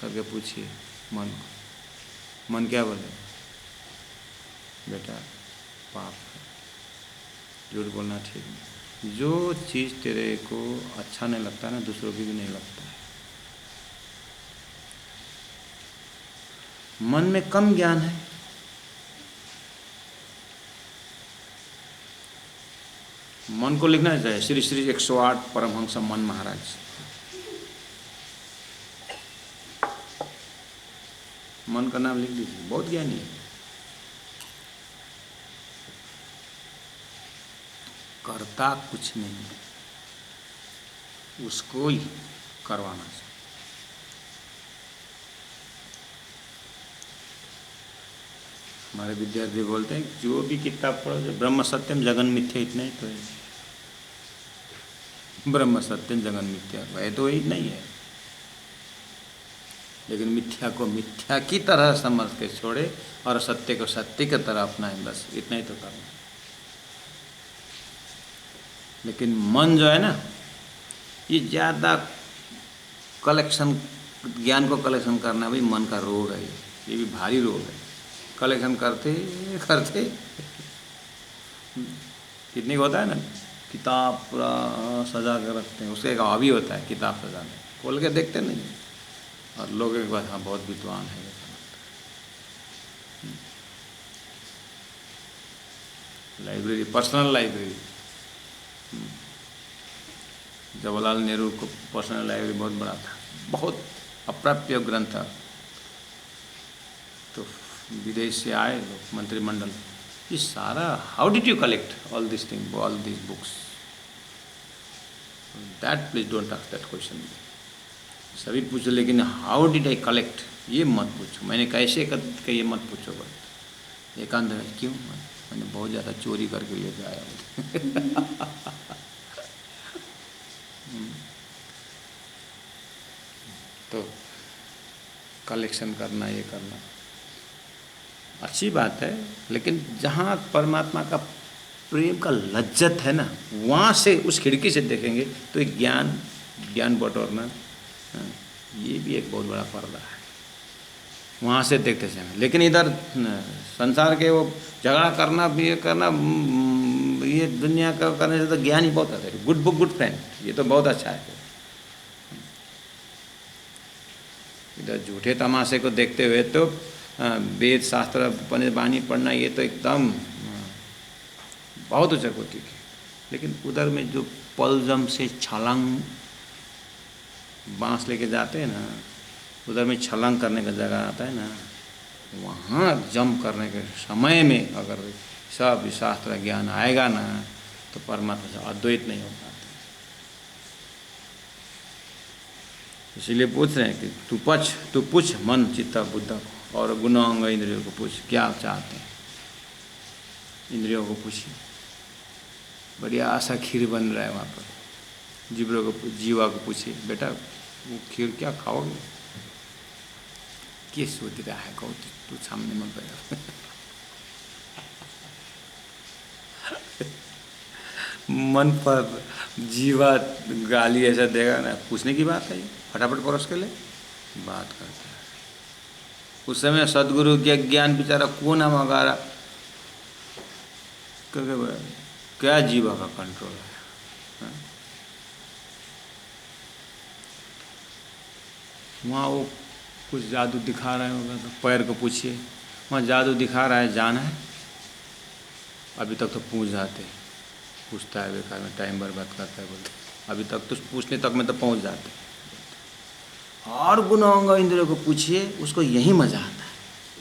करके पूछिए मन को। मन क्या बोले? बेटा पाप है, झूठ बोलना ठीक नहीं। जो चीज़ तेरे को अच्छा नहीं लगता ना, दूसरों की भी नहीं लगता है। मन में कम ज्ञान है, मन को लिखना चाहिए। श्री श्री 108 परमहंस मन महाराज। मन का नाम लिख दीजिए, बहुत ज्ञानी है। करता कुछ नहीं, उसको ही करवाना चाहिए। हमारे विद्यार्थी बोलते हैं जो भी किताब पढ़ो, जो ब्रह्म सत्यम जगन मिथ्या, इतना ही तो है। ब्रह्म सत्यम जगन मिथ्या है तो इतना ही है, लेकिन मिथ्या को मिथ्या की तरह समझ के छोड़े और सत्य को सत्य की तरह अपनाएं, बस इतना ही तो करना। लेकिन मन जो है ना, ये ज़्यादा कलेक्शन, ज्ञान को कलेक्शन करना भी मन का रोग है। ये भी भारी रोग है। कलेक्शन करते करते कितनी होता है ना, किताब पूरा सजा कर रखते हैं, उसका एक हॉबी होता है किताब सजाने, खोल के देखते नहीं, और लोग एक बार हाँ बहुत विद्वान है। Library, personal library, Jawaharlal Nehru को पर्सनल लाइब्रेरी बहुत बड़ा था, बहुत अप्राप्य ग्रंथ था। तो विदेश से आए लोग, मंत्रिमंडल, ये सारा how did you collect all this thing, all this books? That please don't ask that question. सभी पूछो, लेकिन हाउ डिड आई कलेक्ट ये मत पूछो, मैंने कैसे कर ये मत पूछो। बस एकांत में क्यों? मैंने बहुत ज़्यादा चोरी करके लेके आया हूँ। तो कलेक्शन करना, ये करना अच्छी बात है, लेकिन जहाँ परमात्मा का प्रेम का लज्जत है ना, वहाँ से उस खिड़की से देखेंगे तो एक ज्ञान बटोरना, ये भी एक बहुत बड़ा पर्दा है। वहाँ से देखते समय, लेकिन इधर संसार के वो झगड़ा करना, ये करना, ये दुनिया का करने से तो ज्ञान ही बहुत आता है। गुड बुक गुड फ्रेंड, ये तो बहुत अच्छा है। इधर झूठे तमाशे को देखते हुए तो वेद शास्त्र वाणी पढ़ना, ये तो एकदम बहुत ऊँचा कोटि की। लेकिन उधर में जो पलजम से छलांग बांस लेके जाते हैं ना, उधर में छलांग करने का जगह आता है ना, वहाँ जंप करने के समय में अगर सब शास्त्र ज्ञान आएगा ना, तो परमात्मा से अद्वैत नहीं हो पाते। इसीलिए पूछ रहे हैं कि तू पूछ मन चित्त बुद्ध को और गुण अंग इंद्रियों को पूछ क्या चाहते हैं। इंद्रियों को पूछिए, बढ़िया आशा खीर बन रहा है वहाँ पर। जीवा को पूछिए, बेटा वो खीर क्या खाओगे? क्या सोच रहा है? कहो तू सामने मत बैठा। मन पर जीवा गाली ऐसा देगा ना, पूछने की बात है ये, फटाफट परोस के ले बात करता है। उस समय सदगुरु के ज्ञान बेचारा कौन मगा रहा, क्या जीवा का कंट्रोल है। वहाँ वो कुछ जादू दिखा रहे होगा तो पैर को पूछिए, वहाँ जादू दिखा रहा है, जान है? अभी तक तो पूछ जाते, पूछता है बेकार में, टाइम बर्बाद करता है बोलते, अभी तक तो पूछने तक में तो पहुँच जाते। और गुण अंग इंद्रियों को पूछिए, उसको यही मजा आता है।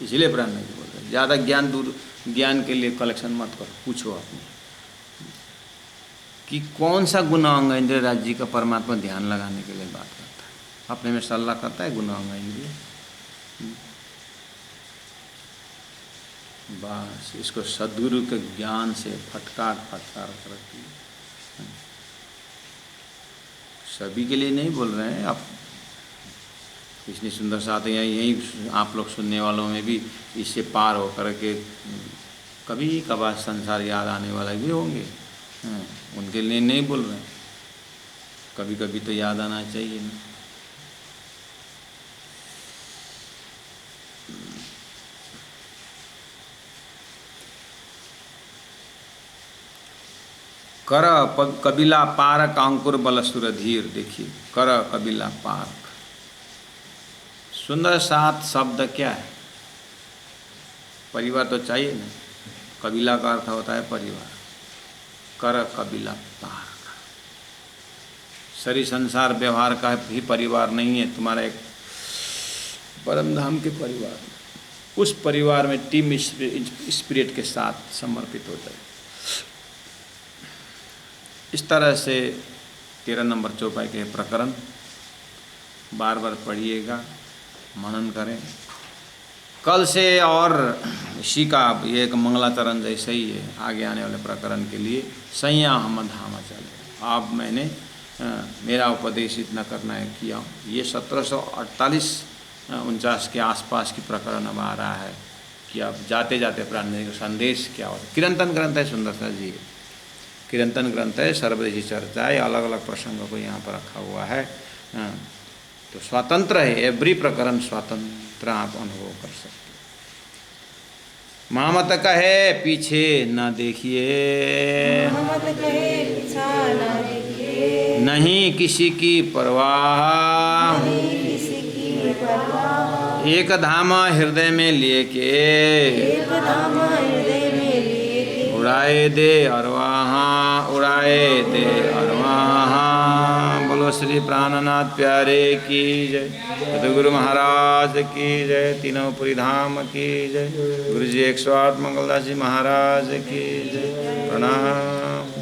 इसलिए ब्रह्म जी बोल रहे हैं ज़्यादा ज्ञान के लिए कलेक्शन मत करो, पूछो अपने कि कौन सा गुण अंग इंद्रिय राज्य का परमात्मा ध्यान लगाने के लिए बात करता है, अपने में सलाह करता है गुण अंग इंद्रिय। बस इसको सद्गुरु के ज्ञान से फटकार करती है। सभी के लिए नहीं बोल रहे हैं आप, इतनी सुंदर साथ है यही आप लोग सुनने वालों में भी इससे पार हो कर के कभी कभार संसार याद आने वाला भी होंगे, उनके लिए नहीं बोल रहे हैं। कभी कभी तो याद आना चाहिए ना। कर कबिला पारक अंकुर बल सुरधीर। देखिए कर कबिला पारक, सुंदर सात शब्द क्या है? परिवार तो चाहिए ना, कबीला का अर्थ होता है परिवार। कर कबीला पारक, शरीर संसार व्यवहार का भी परिवार नहीं है, तुम्हारा एक परम धाम के परिवार, उस परिवार में टीम स्पिरिट के साथ समर्पित हो जाए। इस तरह से 13 नंबर चौपाई के प्रकरण बार बार पढ़िएगा, मनन करें। कल से और इसी का ये एक मंगलाचरण जैसे ही है, आगे आने वाले प्रकरण के लिए सैया हम धामा चले। अब मैंने मेरा उपदेश इतना करना है किया हूँ। ये 1748-49 के आसपास की प्रकरण अब आ रहा है कि अब जाते जाते प्राण का संदेश क्या हो। किरंतन ग्रंथ है, सुंदरता जी किरंतन ग्रंथ है, सर्वदेशी चर्चा है, अलग अलग प्रसंगों को यहाँ पर रखा हुआ है। तो स्वतंत्र है, एवरी प्रकरण स्वतंत्र आप अनुभव कर सकते। महामत कहे पीछे न देखिए, नहीं किसी की परवाह, एक धाम हृदय में लेके उड़ाए दे और वहाँ उड़ाए दे और वहाँ। बोलो श्री प्राणनाथ प्यारे की जय, सतगुरु महाराज की जय, तीनों पुरी धाम की जय, गुरु जी 108 मंगलदास जी महाराज की जय। प्रणाम।